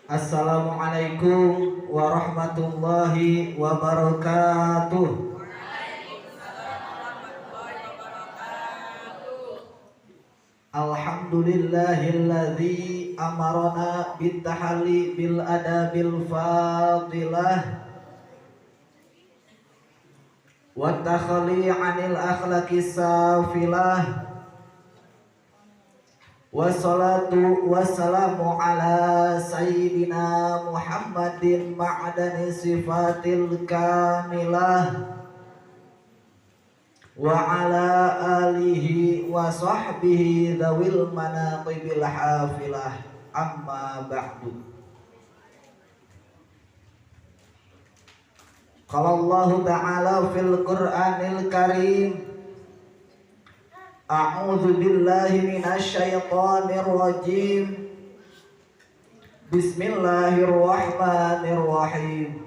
Assalamualaikum warahmatullahi wabarakatuh. Alhamdulillahilladzi amarona bitahalli bil adabil fadilah wa takhali 'anil akhlaqis safilah. Wassalatu wassalamu ala sayyidina Muhammadin ma'adani sifatil kamilah wa ala alihi wa sahbihi dhawil manaqibil hafilah, amma ba'du. Qala Allah ta'ala fil Qur'anil Karim, a'udzu billahi minasy syaithanir rajim. Bismillahirrahmanirrahim.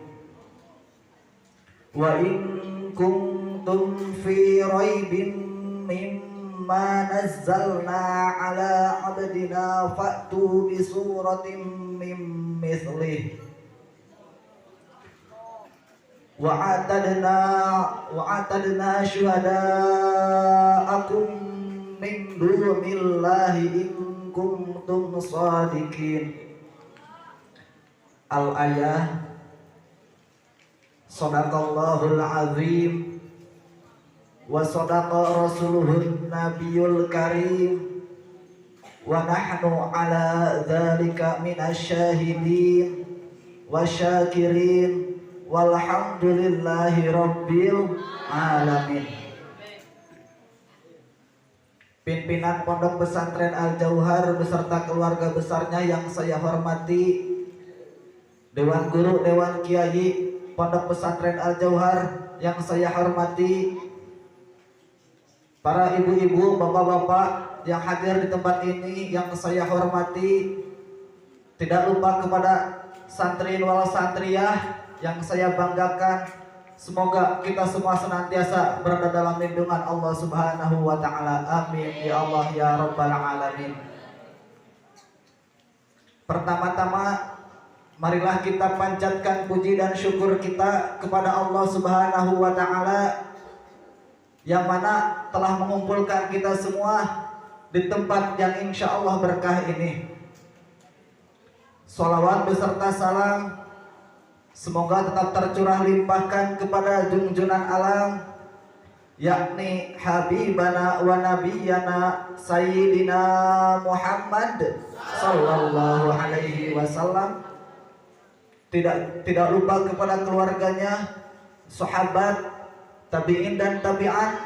Wa in kuntum fi raibin mimma nazzalna ala 'abdina fa'tu bi suratin min mithlih wa'atadna syuhada'akum min dunillahi in kuntum shadiqin. Al-ayah. Shadaqallahul azim wa shadaqa rasuluhun nabiyul karim wa nahnu ala dzalika minasyahidin wasyakirin walhamdulillahi rabbil alamin. Pimpinan Pondok Pesantren Al-Jauhar beserta keluarga besarnya yang saya hormati, Dewan Guru, Dewan Kiai Pondok Pesantren Al-Jauhar yang saya hormati, para ibu-ibu, bapak-bapak yang hadir di tempat ini yang saya hormati, tidak lupa kepada santri wal santriyah yang saya banggakan. Semoga kita semua senantiasa berada dalam lindungan Allah Subhanahu wa taala. Amin ya Allah ya rabbal alamin. Pertama-tama, marilah kita panjatkan puji dan syukur kita kepada Allah Subhanahu wa taala yang mana telah mengumpulkan kita semua di tempat yang insya Allah berkah ini. Sholawat beserta salam semoga tetap tercurah limpahkan kepada junjunan alam, yakni Habibana wa Nabiyana Sayyidina Muhammad sallallahu alaihi wasallam. Tidak lupa kepada keluarganya, sahabat, tabi'in dan tabi'at.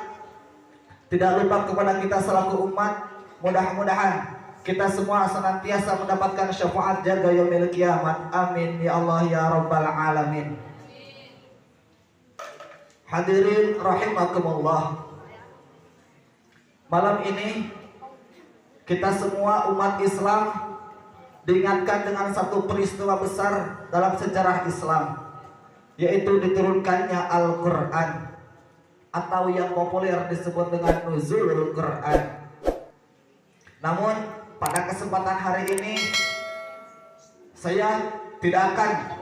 Tidak lupa kepada kita selaku umat. Mudah-mudahan kita semua senantiasa mendapatkan syafaat jaga yaumil kiamat. Amin ya Allah ya rabbal alamin. Hadirin rahimakumullah. Malam ini kita semua umat Islam diingatkan dengan satu peristiwa besar dalam sejarah Islam, yaitu diturunkannya Al-Quran, atau yang populer disebut dengan Nuzulul Quran. Namun pada kesempatan hari ini saya tidak akan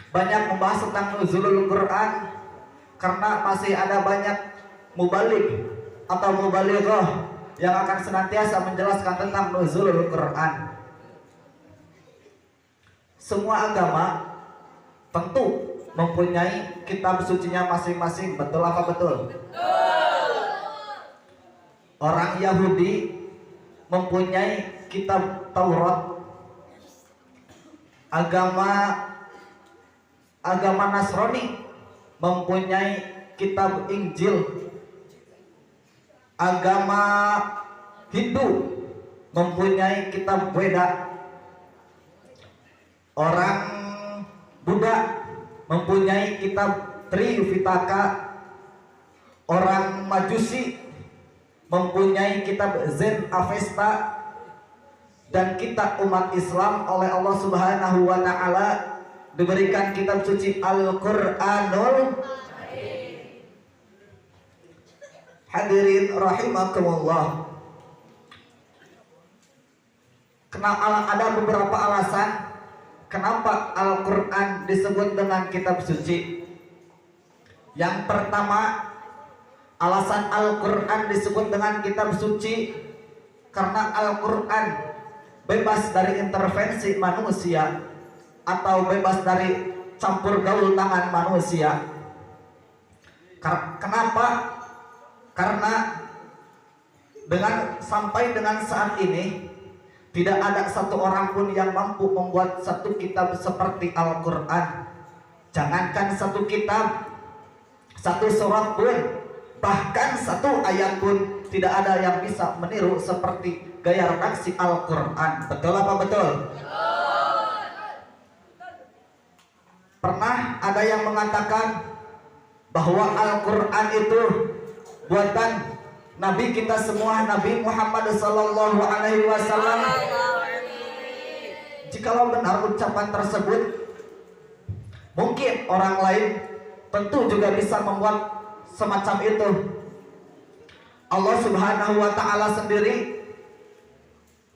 banyak membahas tentang Nuzulul Quran, karena masih ada banyak mubaligh atau mubalighah yang akan senantiasa menjelaskan tentang Nuzulul Quran. Semua agama tentu mempunyai kitab sucinya masing-masing, betul apa betul? Betul. Orang Yahudi mempunyai kitab Taurat. Agama Nasrani mempunyai kitab Injil. Agama Hindu mempunyai kitab Weda. Orang Buddha mempunyai kitab Trivitaka. Orang Majusi mempunyai kitab Zen Avesta. Dan kita umat Islam oleh Allah Subhanahu wa taala diberikan kitab suci Al-Qur'anul. Hadirin rahimakumullah. Ada beberapa alasan Kenapa Al-Quran disebut dengan kitab suci? Yang pertama, alasan Al-Quran disebut dengan kitab suci karena Al-Quran bebas dari intervensi manusia atau bebas dari campur gaul tangan manusia. Kenapa? Karena sampai dengan saat ini tidak ada satu orang pun yang mampu membuat satu kitab seperti Al-Quran. Jangankan satu kitab, satu surat pun, bahkan satu ayat pun tidak ada yang bisa meniru seperti gaya redaksi Al-Quran. Betul apa betul? Pernah ada yang mengatakan bahwa Al-Quran itu buatan Nabi kita semua, Nabi Muhammad Sallallahu Alaihi Wasallam. Jikalau benar ucapan tersebut, mungkin orang lain tentu juga bisa membuat semacam itu. Allah Subhanahu Wa Taala sendiri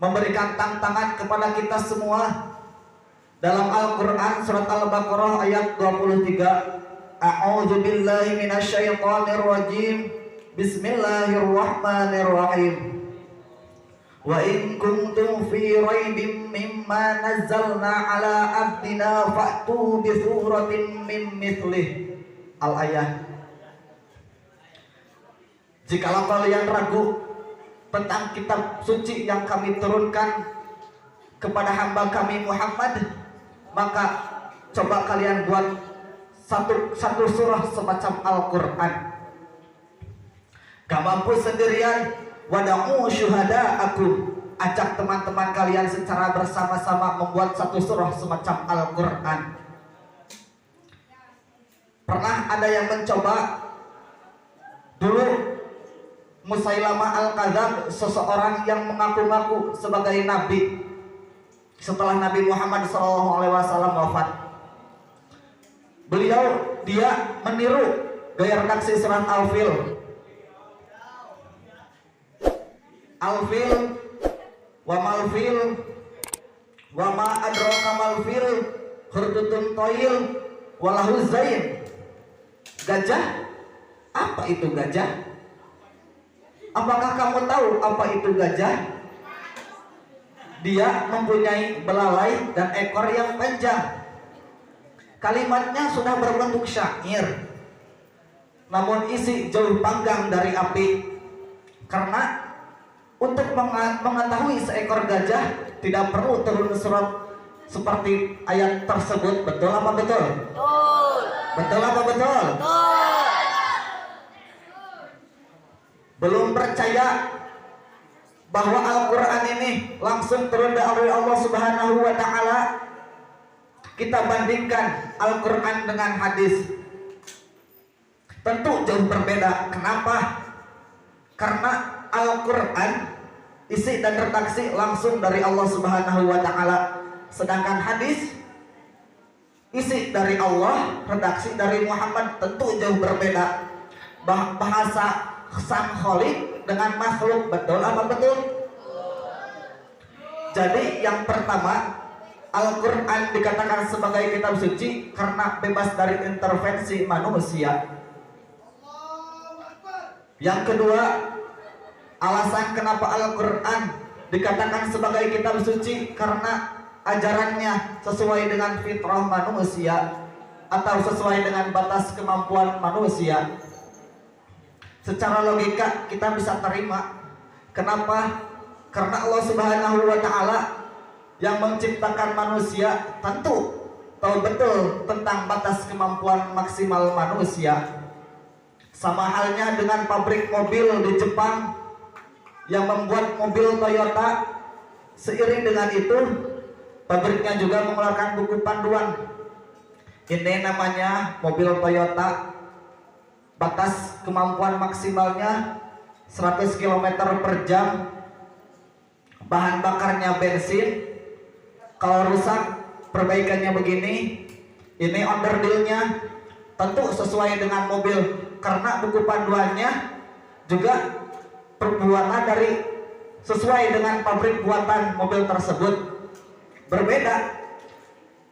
memberikan tantangan kepada kita semua dalam Al-Quran surat Al-Baqarah ayat 23. A'udzu billahi minasyaitonir rajim. Bismillahirrahmanirrahim. Wa in kuntum fi raibin mimma nazzalna ala abdina fa'tu bi suratin min mithlih. Al-ayah. Jikalau kalian ragu tentang kitab suci yang kami turunkan kepada hamba kami Muhammad, maka coba kalian buat satu surah semacam Al-Quran. Gak mampu sendirian, wada'u syuhada aku, ajak teman-teman kalian secara bersama-sama membuat satu surah semacam Al-Quran. Pernah ada yang mencoba dulu. Musailamah Al-Kadzab, seseorang yang mengaku-ngaku sebagai nabi setelah Nabi Muhammad SAW wafat. Dia meniru gaya redaksi surat Al-Fil. Al-Fil wa mal-fil wa ma adraka mal-fil hurdutun toil walahu zain. Gajah? Apa itu gajah? Apakah kamu tahu apa itu gajah? Dia mempunyai belalai dan ekor yang panjang. Kalimatnya sudah berbentuk syair, namun isi jauh panggang dari api. Karena untuk mengetahui seekor gajah tidak perlu turun surat seperti ayat tersebut. Betul apa betul? Betul. Betul apa betul? Betul. Belum percaya bahwa Al-Quran ini langsung turun dari Allah Subhanahu Wa Taala, kita bandingkan Al-Quran dengan hadis, tentu jauh berbeda. Kenapa? Karena Al-Quran isi dan redaksi langsung dari Allah Subhanahu Wa Taala, sedangkan hadis isi dari Allah, redaksi dari Muhammad, tentu jauh berbeda. Bahasa sang kholik dengan makhluk. Betul apa betul? Jadi yang pertama, Al-Quran dikatakan sebagai kitab suci karena bebas dari intervensi manusia. Yang kedua, alasan kenapa Al-Quran dikatakan sebagai kitab suci karena ajarannya sesuai dengan fitrah manusia atau sesuai dengan batas kemampuan manusia. Secara logika kita bisa terima. Kenapa? Karena Allah Subhanahu Wa Taala yang menciptakan manusia tentu tahu betul tentang batas kemampuan maksimal manusia. Sama halnya dengan pabrik mobil di Jepang yang membuat mobil Toyota. Seiring dengan itu, pabriknya juga mengeluarkan buku panduan. Ini namanya mobil Toyota, batas kemampuan maksimalnya 100 km per jam, bahan bakarnya bensin, kalau rusak perbaikannya begini. Ini onderdilnya tentu sesuai dengan mobil, karena buku panduannya juga perbuatan dari sesuai dengan pabrik buatan mobil tersebut. Berbeda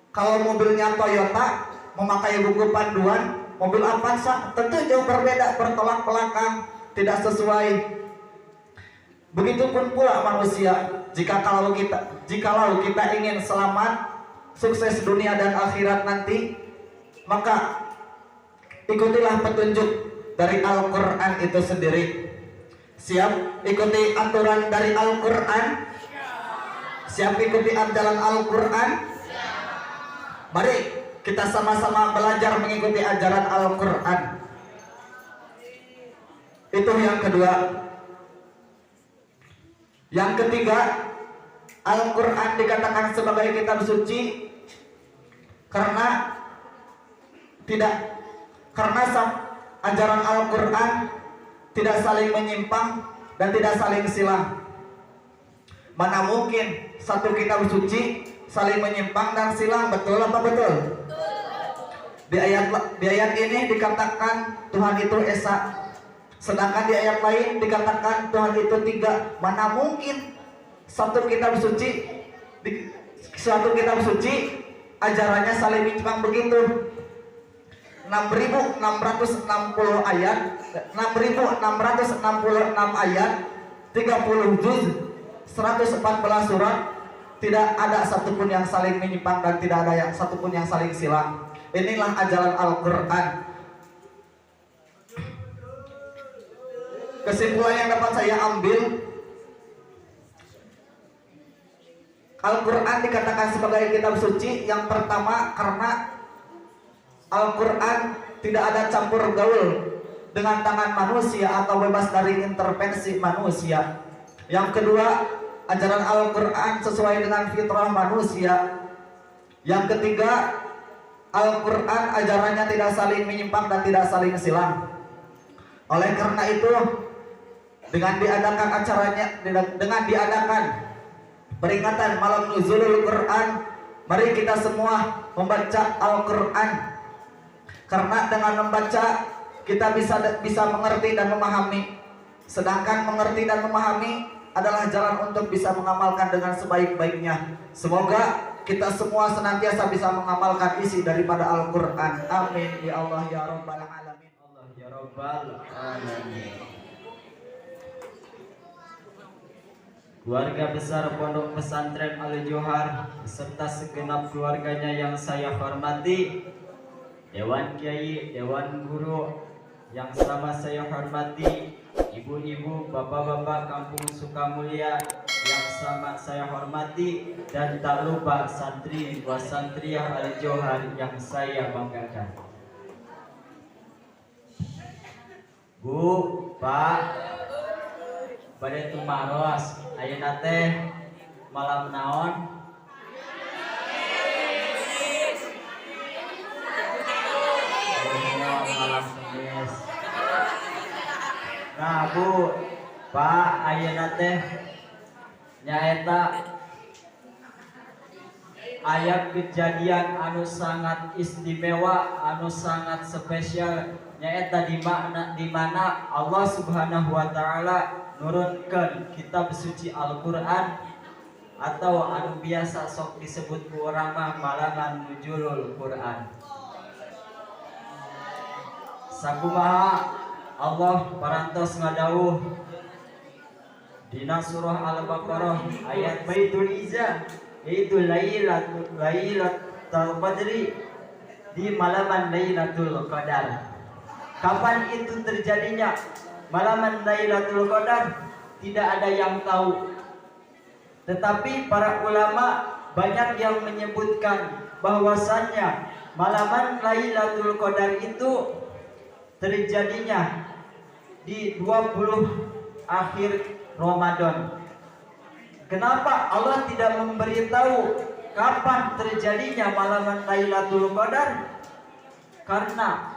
Kalau mobilnya Toyota memakai buku panduan, mobil Avanza tentu jauh berbeda, bertolak belakang, tidak sesuai. Begitupun pula manusia, jikalau kita ingin selamat, sukses dunia dan akhirat nanti, maka ikutilah petunjuk dari Al-Quran itu sendiri. Siap ikuti aturan dari Al-Quran? Siap ikuti ajaran Al-Quran? Mari kita sama-sama belajar mengikuti ajaran Al-Quran. Itu yang kedua. Yang ketiga, Al-Quran dikatakan sebagai kitab suci karena ajaran Al-Quran tidak saling menyimpang dan tidak saling silang. Mana mungkin satu kitab suci saling menyimpang dan silang, betul apa betul? Di ayat ini dikatakan Tuhan itu Esa, sedangkan di ayat lain dikatakan Tuhan itu tiga. Mana mungkin satu kitab suci ajarannya saling menyimpang begitu? 6.660 ayat, 6.666 ayat, 30 juz, 114 surat, tidak ada satupun yang saling menyimpang dan tidak ada yang satupun yang saling silang. Inilah ajaran Al-Quran. Kesimpulan yang dapat saya ambil, Al-Quran dikatakan sebagai kitab suci yang pertama karena Al-Quran tidak ada campur gaul dengan tangan manusia atau bebas dari intervensi manusia. Yang kedua, ajaran Al-Quran sesuai dengan fitrah manusia. Yang ketiga, Al-Quran ajarannya tidak saling menyimpang dan tidak saling silang. Oleh karena itu, dengan diadakan peringatan malam nuzulul Quran, mari kita semua membaca Al-Quran. Karena dengan membaca kita bisa mengerti dan memahami. Sedangkan mengerti dan memahami adalah jalan untuk bisa mengamalkan dengan sebaik-baiknya. Semoga kita semua senantiasa bisa mengamalkan isi daripada Al-Quran. Amin ya Allah ya Rabbal Alamin. Allah ya Rabbal Alamin. Keluarga besar Pondok Pesantren Al-Johar beserta segenap keluarganya yang saya hormati, Dewan Kiai, Dewan Guru yang sama saya hormati, ibu-ibu, bapak-bapak Kampung Sukamulya yang sama saya hormati, dan tak lupa santri wa santriyah Al-Johar yang saya banggakan. Bu, Pak, pada tumaros, ayeuna teh malam naon? Malam Kamis. Nah, Bu, Pak, ayeuna teh nyaeta aya kejadian anu sangat istimewa, anu sangat spesial, nyaeta di mana Allah Subhanahu wa taala nurunkeun kitab suci Al-Qur'an atau anu biasa sok disebut ku urang mah malangan nuzulul Qur'an. Sakumaha Allah parantos ngadawuh dina surah Al-Baqarah ayat Baitul Izzah, yaitu Lailatul Qadri, di malaman Lailatul Qadar. Kapan itu terjadinya malaman Lailatul Qadar? Tidak ada yang tahu. Tetapi para ulama banyak yang menyebutkan bahwasannya malaman Lailatul Qadar itu terjadinya di 20 akhir Ramadan. Kenapa Allah tidak memberitahu kapan terjadinya malaman Lailatul Qadar? Karena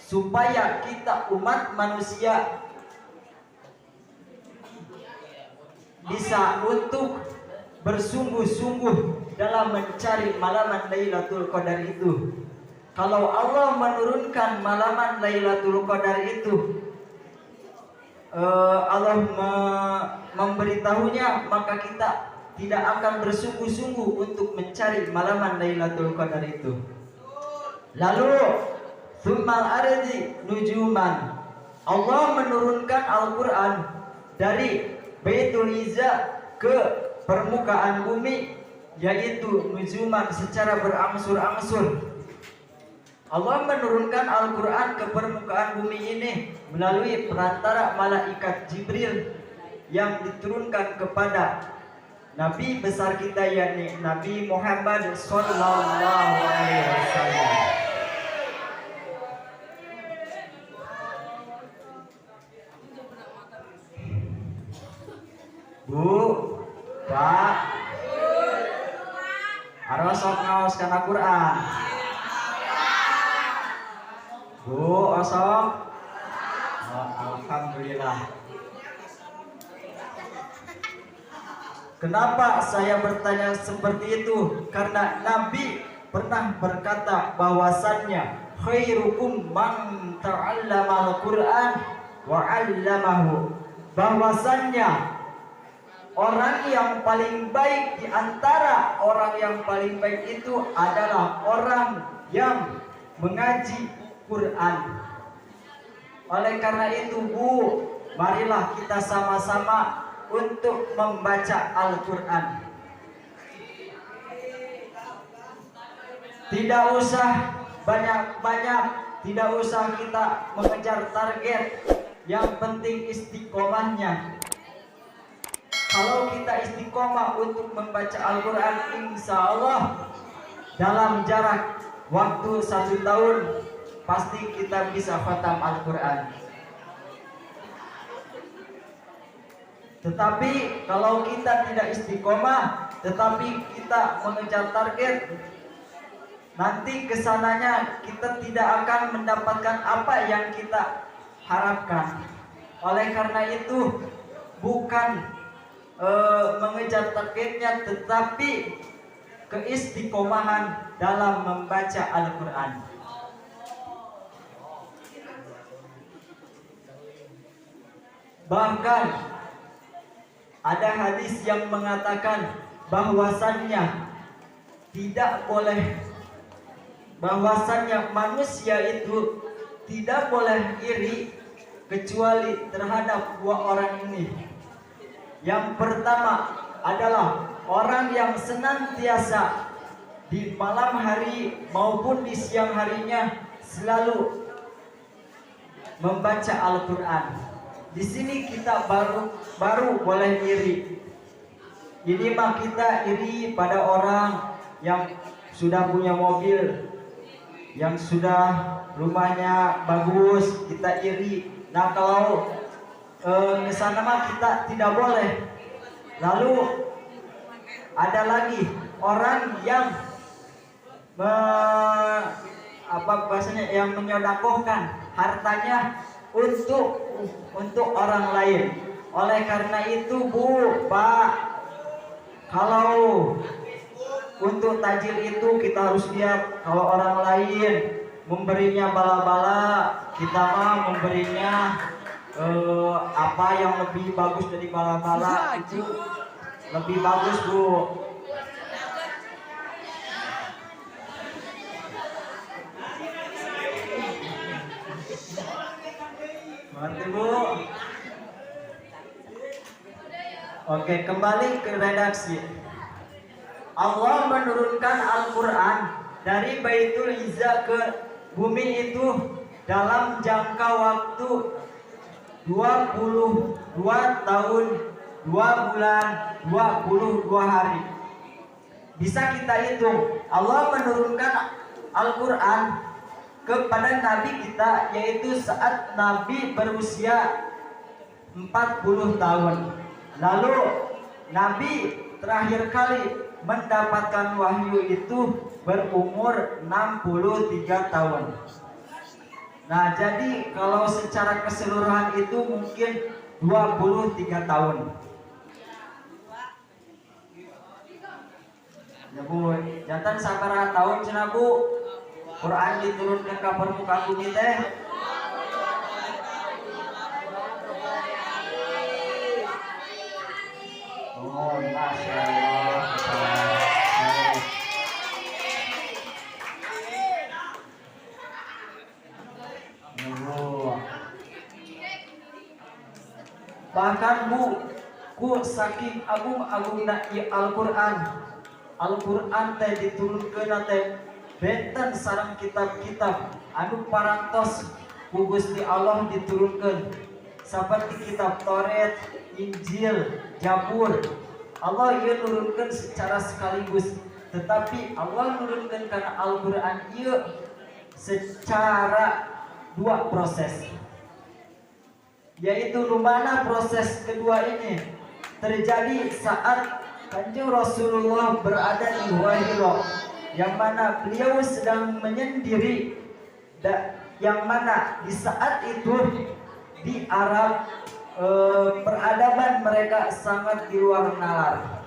supaya kita umat manusia bisa untuk bersungguh-sungguh dalam mencari malaman Lailatul Qadar itu. Kalau Allah menurunkan malaman Lailatul Qadar itu, Allah memberitahunya, maka kita tidak akan bersungguh-sungguh untuk mencari malaman Lailatul Qadar itu. Lalu tsummal ardi nujuman. Allah menurunkan Al-Qur'an dari Baitul Izza ke permukaan bumi, yaitu nujuman secara berangsur-angsur. Allah menurunkan Al-Quran ke permukaan bumi ini melalui perantara malaikat Jibril yang diturunkan kepada Nabi besar kita, yakni Nabi Muhammad Sallallahu Alaihi Wasallam. Bu, Pak, harus sok ngaos kana Quran. Bu, osok. Oh, alhamdulillah. Kenapa saya bertanya seperti itu? Karena Nabi pernah berkata bahwasannya khairukum man ta'allama al-Qur'an wa 'allamahu. Bahwasannya orang yang paling baik di antara orang yang paling baik itu adalah orang yang mengaji Quran. Oleh karena itu, Bu, marilah kita sama-sama untuk membaca Al-Quran. Tidak usah banyak-banyak, tidak usah kita mengejar target. Yang penting istiqomahnya. Kalau kita istiqomah untuk membaca Al-Quran, insya Allah dalam jarak waktu 1 tahun pasti kita bisa khatam Al-Quran. Tetapi kalau kita tidak istiqomah, tetapi kita mengejar target, nanti kesananya kita tidak akan mendapatkan apa yang kita harapkan. Oleh karena itu, bukan mengejar targetnya, tetapi keistiqomahan dalam membaca Al-Quran. Bahkan ada hadis yang mengatakan bahwasannya tidak boleh, bahwasannya manusia itu tidak boleh iri kecuali terhadap 2 orang ini. Yang pertama adalah orang yang senantiasa di malam hari maupun di siang harinya selalu membaca Al-Quran. Di sini kita baru boleh iri. Ini mah kita iri pada orang yang sudah punya mobil, yang sudah rumahnya bagus, kita iri. Nah, kalau kesana mah kita tidak boleh. Lalu ada lagi orang yang yang menyodakohkan hartanya untuk orang lain. Oleh karena itu, Bu, Pak, kalau untuk tajil itu kita harus lihat. Kalau orang lain memberinya bala-bala, kita mah memberinya apa yang lebih bagus dari bala-bala, itu lebih bagus, Bu. Ngerti, Bu? Oke, kembali ke redaksi. Allah menurunkan Al-Quran dari Baitul Izza ke bumi itu dalam jangka waktu 22 tahun, 2 bulan, 22 hari. Bisa kita hitung. Allah menurunkan Al-Quran kepada Nabi kita, yaitu saat Nabi berusia 40 tahun. Lalu Nabi terakhir kali mendapatkan wahyu itu berumur 63 tahun. Nah, jadi kalau secara keseluruhan itu mungkin 23 tahun. Ya, Bu, jantan sabaraha tahun cenah, Bu? Quran diturunkan ke permukaan bumi teh? Oh, Masya Allah. Bahkan ku saking agung-agungna ieu Al-Qur'an teh diturunkeun teh benten sareng kitab-kitab anu parantos ku Gusti Allah diturunkeun saperti kitab Taurat, Injil, Zabur. Allah ieu nurunkeun secara sekaligus, tetapi Allah nurunkeun kana Al-Qur'an ieu secara dua proses. Yaitu lumana proses kedua ini terjadi saat Kanjeng Rasulullah berada di Gua Hira, yang mana beliau sedang menyendiri, yang mana di saat itu di Arab peradaban mereka sangat di luar nalar.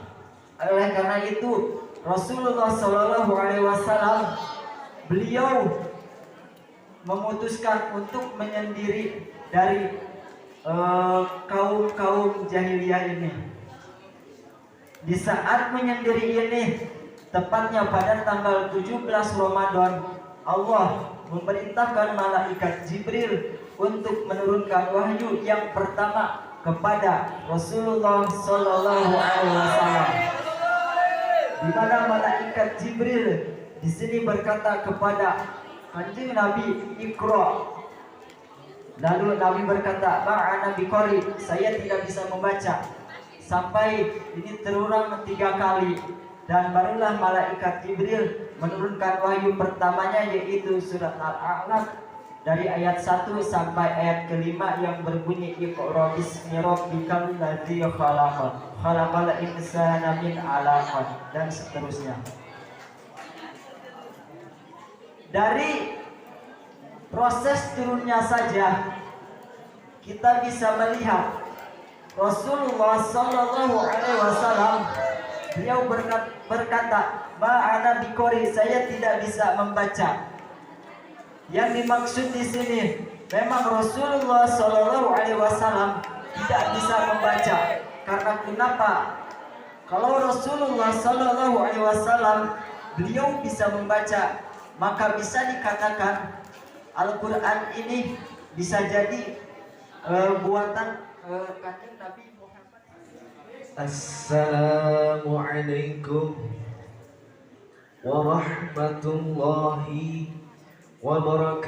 Oleh karena itu Rasulullah Shallallahu Alaihi Wasallam beliau memutuskan untuk menyendiri dari kaum jahiliyah ini. Di saat menyendiri ini, tepatnya pada tanggal 17 Ramadan, Allah memerintahkan malaikat Jibril untuk menurunkan wahyu yang pertama kepada Rasulullah Sallallahu Alaihi Wasallam. Di mana malaikat Jibril di sini berkata kepada Kanjeng Nabi, Iqra. Lalu Nabi berkata, ma'ana biqari, saya tidak bisa membaca. Sampai ini terulang 3 kali, dan barulah malaikat Jibril menurunkan wahyu pertamanya, yaitu surat Al-A'laq dari ayat 1 sampai ayat ke-5 yang berbunyi Iqra bismi rabbikal ladzi khalaq, khalaqal insana min 'alaq, dan seterusnya. Dari proses turunnya saja kita bisa melihat Rasulullah Sallallahu Alaihi Wasallam beliau berkata, ma'ana biqari, saya tidak bisa membaca. Yang dimaksud di sini memang Rasulullah Sallallahu Alaihi Wasallam tidak bisa membaca. Karena kenapa? Kalau Rasulullah Sallallahu Alaihi Wasallam beliau bisa membaca, maka bisa dikatakan Al-Quran ini bisa jadi buatan Kanjeng Nabi Muhammad. Assalamualaikum warahmatullahi wabarakatuh.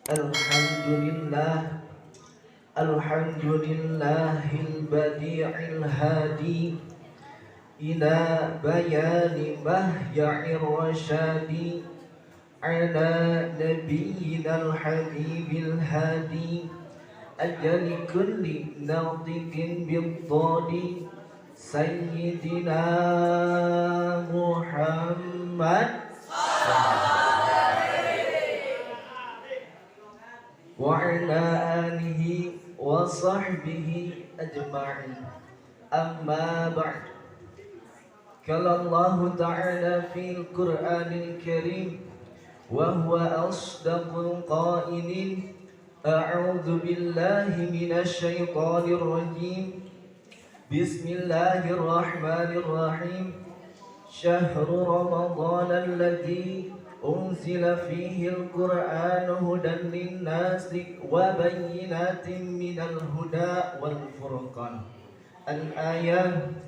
Alhamdulillah, alhamdulillahil badi'il hadi ila bayani mahya'ir rasyadi ala nabiyyinal habibil hadi ajali kulli natiqin bid-dadi sayyidina Muhammad wa ala alihi wa sahbihi ajma'in. Amma ba'd. Qala Allah Ta'ala fil Qur'anil Karim wa huwa asdaqul qailin. A'udzu billahi minasy syaithanir rajim. Bismillahirrahmanirrahim. Syahrul Ramadhanal ladzi unzila fihil Qur'anu hudan linnasi wa bayyinatin minal huda wal furqan. Al-ayah.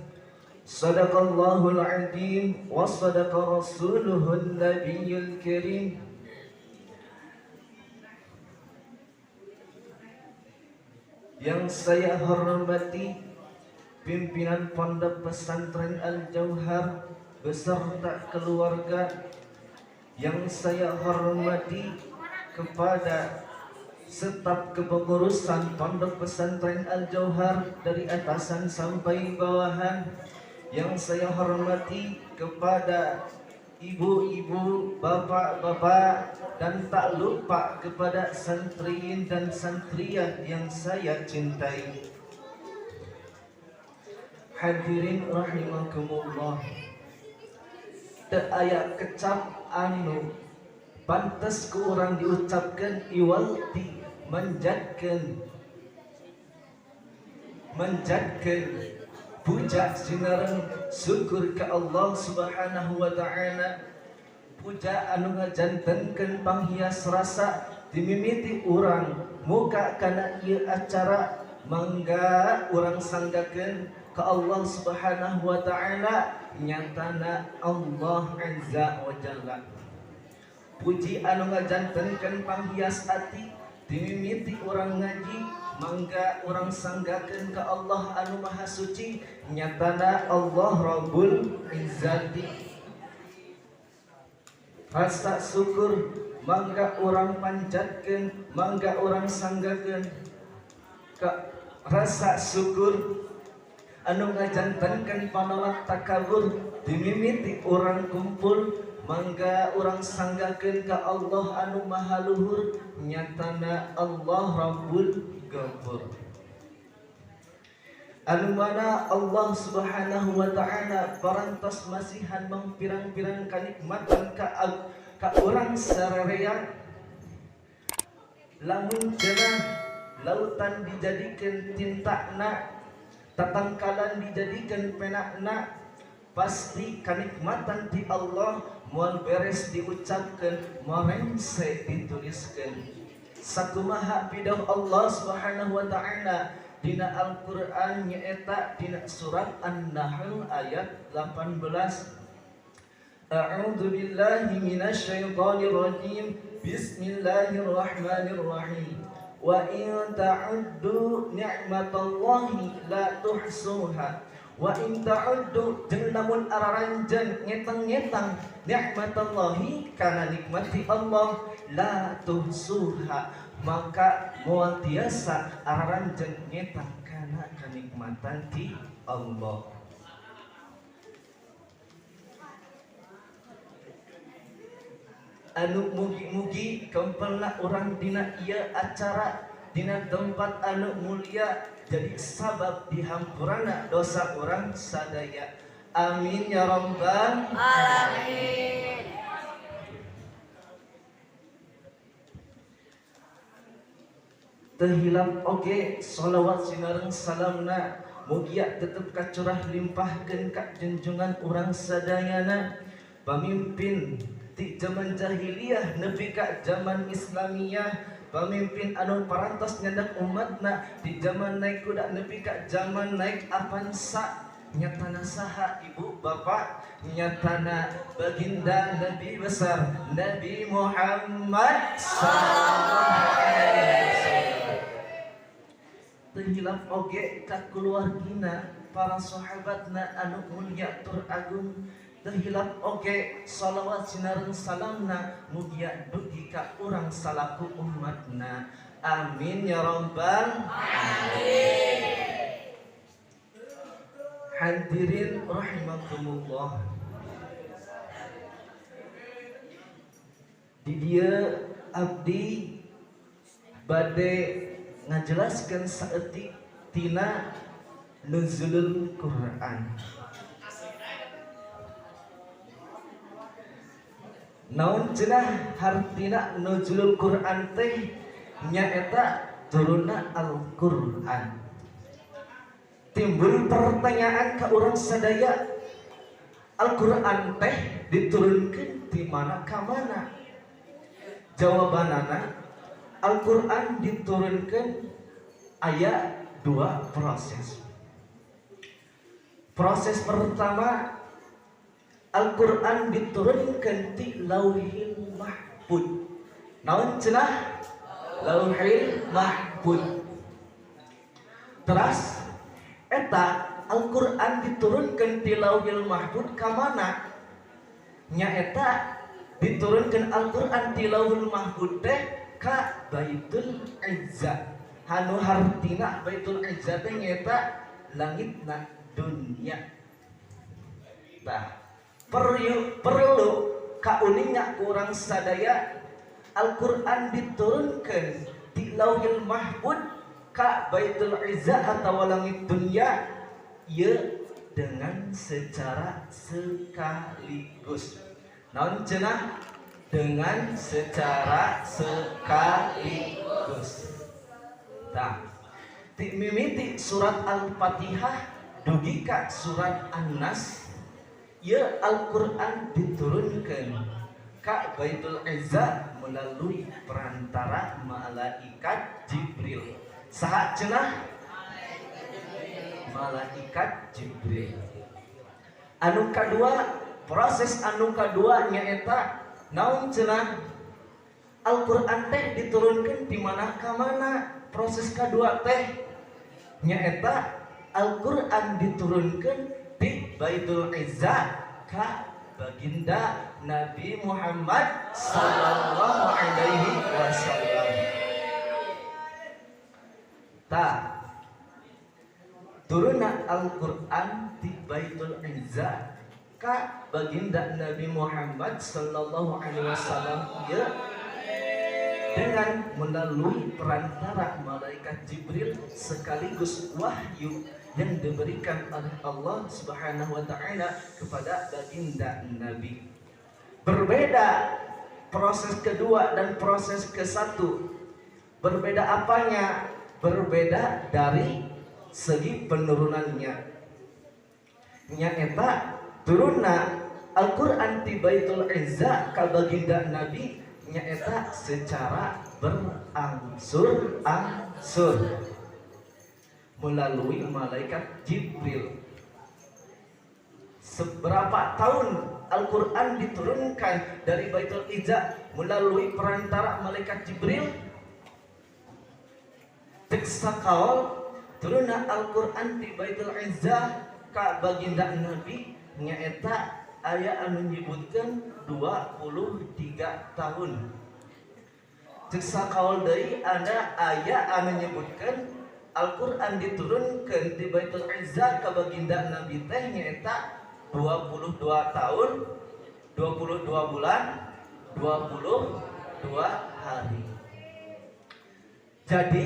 Sadaqallahul azim wa sadaqa rasuluhun nabiyyul karim. Yang saya hormati pimpinan Pondok Pesantren Al-Jauhar beserta keluarga, yang saya hormati kepada staf kepengurusan Pondok Pesantren Al-Jauhar dari atasan sampai bawahan, yang saya hormati kepada ibu-ibu, bapak-bapak, dan tak lupa kepada santriin dan santriyah yang saya cintai. Hadirin rahimakumullah. Teu aya kecap anu pantes ku urang diucapkan iwalti menjadkeun puja sinareng syukur ke Allah Subhanahu wa taala. Puja anu ngajantenkeun panghias rasa dimimiti urang muka kana ieu acara mangga urang sanggakeun ka Allah Subhanahu wa taala nyatana Allah azza wa jalla. Puji anu ngajantenkeun panghias ati dimimiti urang ngaji mangga urang sanggakeun ka Allah anu maha suci nyatana Allah Rabbul Izzati. Rasa syukur mangga orang panjatkeun mangga orang sanggakeun ka rasa syukur anu ngajantenkeun panolak takabur dimimiti orang kumpul mangga orang sanggakeun ka Allah anu maha luhur nyatana Allah Rabbul Ghafur. Anu mana Allah Subhanahu wa taala parantos masihan mangpirang-pirang kanikmatan ka urang sarerea. Lamun cenah lautan dijadikeun tintana, tatangkalan dijadikeun penakna, pasti kanikmatan ti Allah moal beres diucapkeun morengse dituliskeun. Sakumaha pidoh Allah Subhanahu wa taala dina Al-Qur'an nyaeta dina surat An-Nahl ayat 18. A'udzu billahi minasyaitonir rajim. Bismillahirrahmanirrahim. Wa in ta'uddu ni'matallahi la tuhsuha. Wa in ta'uddu jeung lamun araranjeun ngetang-ngetang ni'matallahi kana nikmati Allah la tuhsuha maka moal tiasa araranjeun ngetang kana kanikmatan ti Allah. Anu mugi-mugi kempelna urang dina ieu acara dina tempat anu mulia jadi sabab dihampurana dosa urang sadaya. Amin ya rabbal alamin. Tehilap oge sholawat sinareng salamna mugia tetep kacurah limpahkeun ka junjungan urang sadayana pamimpin ti zaman jahiliyah nepi ka zaman islamiyah, pamimpin anu parantos nyandak umatna di zaman naik kuda nepi ka zaman naik Avanza. Nyatana saha ibu bapak, nyatana baginda Nabi besar Nabi Muhammad sallallahu alaihi wasallam. Tehilap oge ka kulawargina para sahabatna anu mulia tur agung. Tehilap oge shalawat sinareng salamna mugia dugi ka urang salaku umatna. Amin ya rabbal alamin. Hadirin rahimakumullah. Di dieu abdi bade ngajelaskeun saeutik tina nuzulul Quran. Naon cenah hartina nuzulul Quran teh nyaeta turunna Al-Qur'an. Timbul pertanyaan ka urang sadaya, Al-Qur'an teh diturunkeun ti mana ka mana? Jawabanana Al-Qur'an diturunkeun aya dua proses. Proses pertama Al-Qur'an diturunkeun ti Lauhil Mahfuz. Naon cenah? Lauhil Mahfuz. Terus eta Al-Qur'an diturunkeun ti Lauhil Mahfuz ka mana? Nyaeta diturunkeun Al-Qur'an ti Lauhil Mahfuz teh ka Baitul Izzah. Anu hartina Baitul Izzah teh nyaeta langitna dunya. Tah, perlu kauningnya kurang sadaya Al-Qur'an diturunkeun ti Lauhil Mahfuz ka Baitul Izzah atau langit dunia ieu dengan secara sekaligus. Naon cenah? Dengan secara sekaligus. Tah, ti mimiti surat Al-Fatihah dugi ka surat An-Nas, ya Al-Quran diturunkan ka Baitul Izzah melalui perantara malaikat Jibril. Saha cenah? Malaikat Jibril. Anu kadua, proses anu kadua nyaeta naon cenah? Al-Quran teh diturunkan di mana ka mana? Proses kedua teh nyaeta Al-Quran diturunkan di Baitul Izzah ka baginda Nabi Muhammad sallallahu alaihi wasallam. Turunna Al-Quran di Baitul Izzah ka baginda Nabi Muhammad sallallahu alaihi wasallam ya dengan melalui perantara malaikat Jibril sekaligus wahyu yang diberikan oleh Allah Subhanahu wa taala kepada baginda Nabi. Berbeda proses kedua dan proses ke satu. Berbeda apanya? Berbeda dari segi penurunannya. Nyaeta turunna Al-Quran di Baitul Izzah ka baginda Nabi nyaeta secara berangsur-angsur melalui malaikat Jibril. Seberapa tahun Al-Quran diturunkan dari Baitul Izzah melalui perantara malaikat Jibril? Teksakal turunna Al-Quran di Baitul Izzah ka baginda Nabi nyaeta aya anu nyebutkeun 23 tahun. Teksakal deui ada aya anu nyebutkeun Al-Quran diturunkan di Baitul Izzah ka baginda Nabi teh nyaeta 22 tahun, 22 bulan, 22 hari. Jadi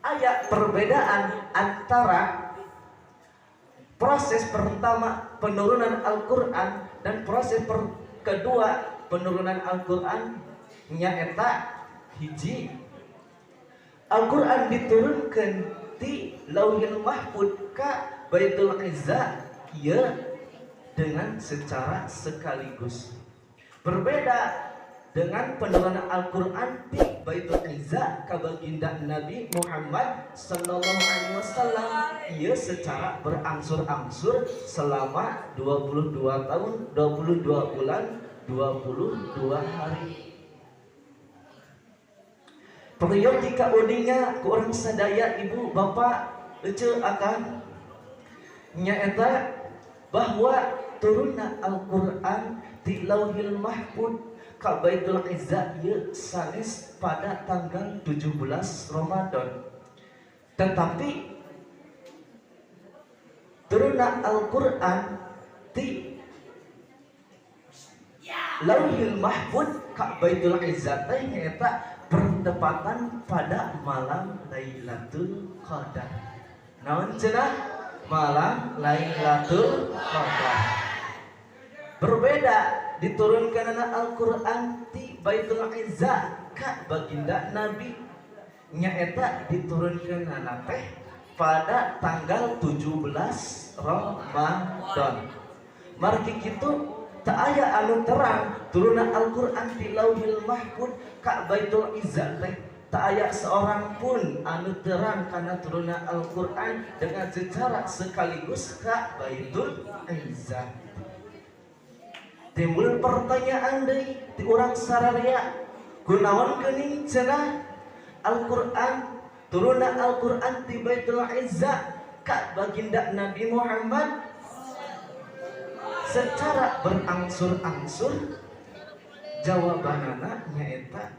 aya perbedaan antara proses pertama penurunan Al-Quran dan proses kedua penurunan Al-Quran nyaeta hiji. Al-Quran diturunkan di Lauhil Mahfuz ka Baitul Izzah ya dengan secara sekaligus. Berbeda dengan penurunan Al-Quran di Baitul Izzah ka baginda Nabi Muhammad sallallahu alaihi wasallam ia secara berangsur-angsur selama 22 tahun, 22 bulan, 22 hari. Periode jika udinya ku urang sadaya ibu bapak ece akan nyaeta bahwa turunna Al-Quran di Lauhil Mahfuz ka Baitul Izzah ieu sanes pada tanggal 17 Ramadan. Tetapi turunna Al-Quran di Lauhil Mahfuz ka Baitul Izzah teh nyaeta bertepatan pada malam Lailatul Qadar. Naon cenah? Malam Lailatul Qadar. Berbeda diturunkan Al-Quran di Baitul Izzah ka baginda Nabi nyaeta diturunkan teh pada tanggal 17 Ramadan. Margi kitu tak aya anu terang turunna Al-Quran di Lauhil Mahfuz ka Baitul Izzah teh tak aya seorang pun anu terang karena turunna Al-Quran dengan secara sekaligus ka Baitul Izzah. Timbul pertanyaan deui ti urang sararea, kunaon geuning cenah Al-Quran turunna Al-Quran di Baitul Izzah ka baginda Nabi Muhammad secara berangsur-angsur? Jawabanana nyaeta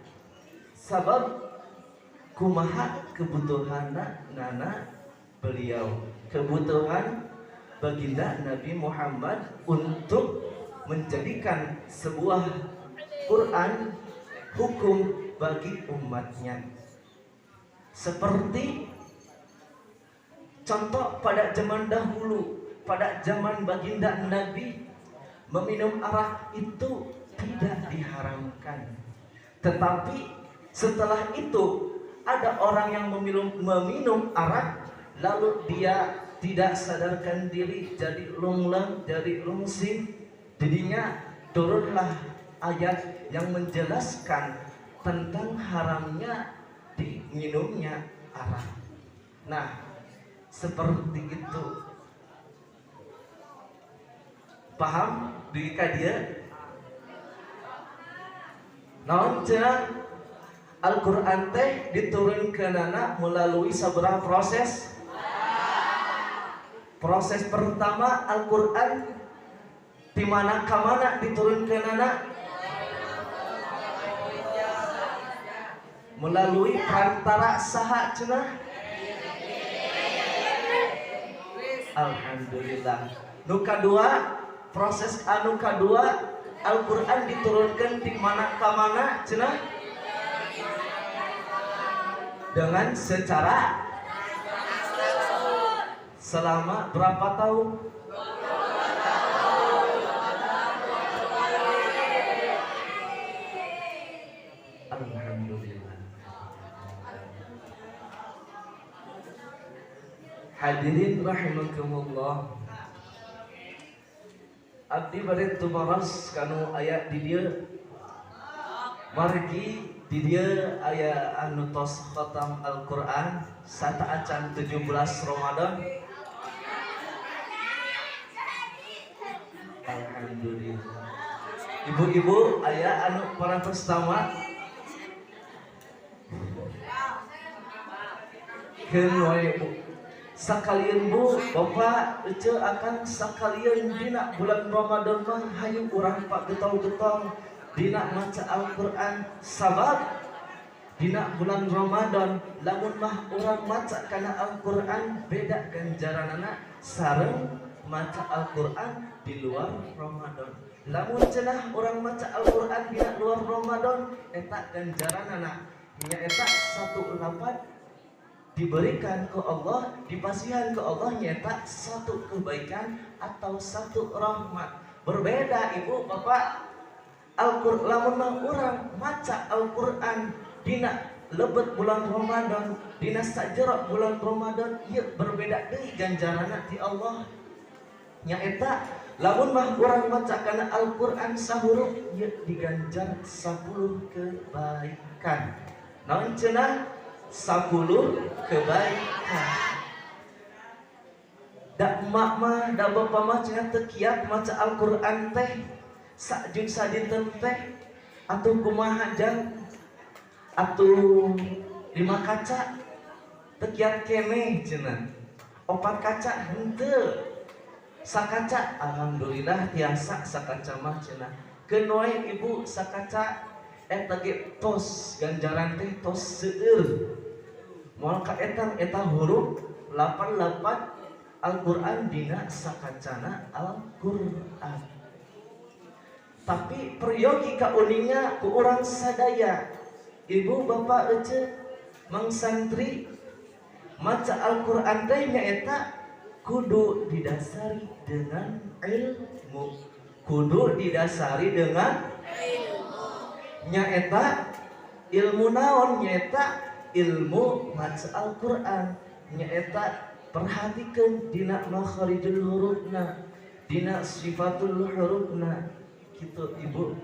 sabab kumaha kebutuhanna nana beliau, kebutuhan baginda Nabi Muhammad untuk menjadikan sebuah Quran hukum bagi umatnya. Seperti contoh pada zaman dahulu, pada zaman baginda Nabi, meminum arak itu tidak diharamkan. Tetapi setelah itu ada orang yang meminum arak lalu dia tidak sadarkan diri jadi lungleng, jadi lungsing. Jadinya turunlah ayat yang menjelaskan tentang haramnya diminumnya arak. Nah, seperti itu. Paham di dia? Naon cenah Al-Qur'an teh diturunkeunana melalui sabaraha proses? Proses pertama Al-Qur'an di mana ka mana diturunkeunana? Melalui perantara saha cenah? Alhamdulillah. Nu kadua, proses anu kadua Al-Qur'an diturunkan di mana ka mana cenah? Dengan secara selama berapa tahun? Alhamdulillah. Hadirin rahimakumullah. Abdi bade tumaros kanu aya di dieu. Margi di dieu aya anu tos khatam Al-Qur'an sataacan 17 Ramadan. Alhamdulillah. Ibu-ibu aya anu parantos tamat. Keun wae Bu. Sakalian Bu, Bapak ece akan sakalian dina bulan Ramadan mah hayu urang pak getol-getol dina maca Al-Qur'an sabab dina bulan Ramadan lamun mah urang maca kana Al-Qur'an beda ganjaranana sareng maca Al-Qur'an di luar Ramadan. Lamun cenah urang maca Al-Qur'an dina luar Ramadan eta ganjaranana nya eta satu lapat diberikan ke Allah, dipasihan ke Allah nyata satu kebaikan atau satu rahmat. Berbeda ibu bapak Al-Qur'an lamun urang maca Al-Qur'an dina lebet bulan Ramadan, dina sajero bulan Ramadan, ieu berbeda deui ganjaranna ti Allah. Nyaeta lamun mah urang maca kana Al-Qur'an sahuruf ieu diganjar 10 kebaikan. Naon cenah? 10 kebaikan. Da emak mah, da bapak mah cenah teu kiat maca Al-Qur'an teh sajun sadinten teh atuh kumaha jang atuh 5 kaca teu kiat keneh cenah. 4 kaca henteu. Sakaca alhamdulillah tiasa sakaca mah cenah. Keun wae ibu sakaca eta ge tos ganjaran teh tos seueur. Moal ka eta huruf 88 Al-Qur'an dina sakacana Al-Qur'an. Tapi peryogi ka uningnya ku urang sadaya. Ibu bapak ece mang santri maca Al-Qur'an teh nyaeta kudu didasari dengan ilmu. Kudu didasari dengan ilmu. Nyaeta ilmu naon nyaeta ilmu maca Al-Qur'an. Nyaeta perhatikeun dina makharijul hurufna, dina sifatul hurufna kitu ibu.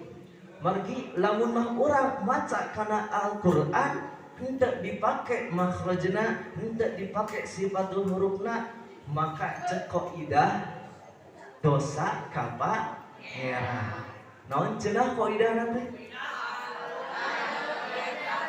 Margi lamun mah urang maca kana Al-Qur'an henteu dipake makhrajna, henteu dipake sifatul hurufna, maka cek qaidah dosa kapaera. Naon cenah qaidahna teh?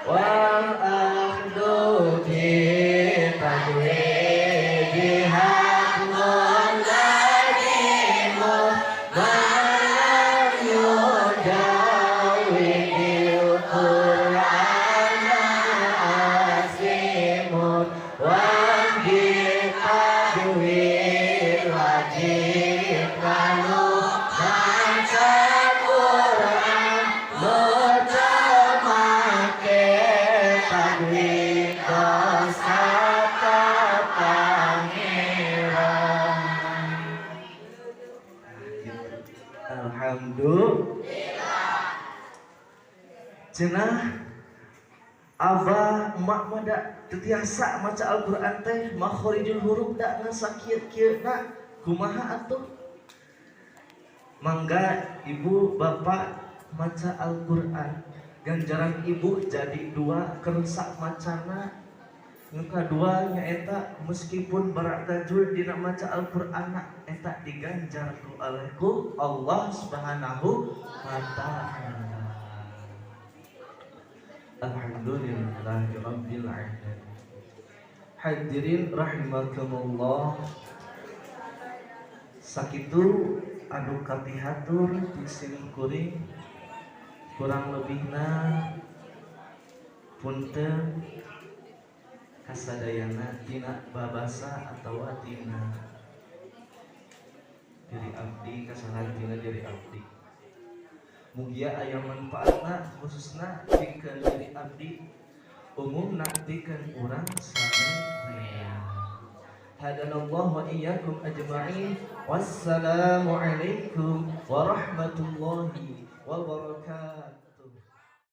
Wal akhdu bi tadwidi hakmun ladimu malam yudawidil Qur'ana asimun wajib tadwid wajib lalu baca Qur'an bertamake tadwid dosa kepangeran. Alhamdulillah. Cenah abah emak mada tetiasa maca Al-Qur'an teh makhorijul huruf da ngasakieu-kieuna kumaha atuh? Mangga ibu bapak maca Al-Qur'an, ganjaran ibu jadi 2 kersa macana. Nu kadua nyaeta meskipun barak tajul dina maca Al-Qur'an eta diganjar ku Allah Subhanahu wa taala. Alhamdulillahirabbil alamin. Hadirin rahimakumullah. Sakitu anu kapihatur pisin kuring kurang lebihna punten kasadayana tina babasa atawa tina diri abdi kasalahan tina diri abdi. Mugia aya manfaatna khususna pikeun diri abdi, umumna pikeun urang sadaya. Hadanallahu wa iyyakum ajma'in. Wassalamu alaikum warahmatullahi wabarakatuh.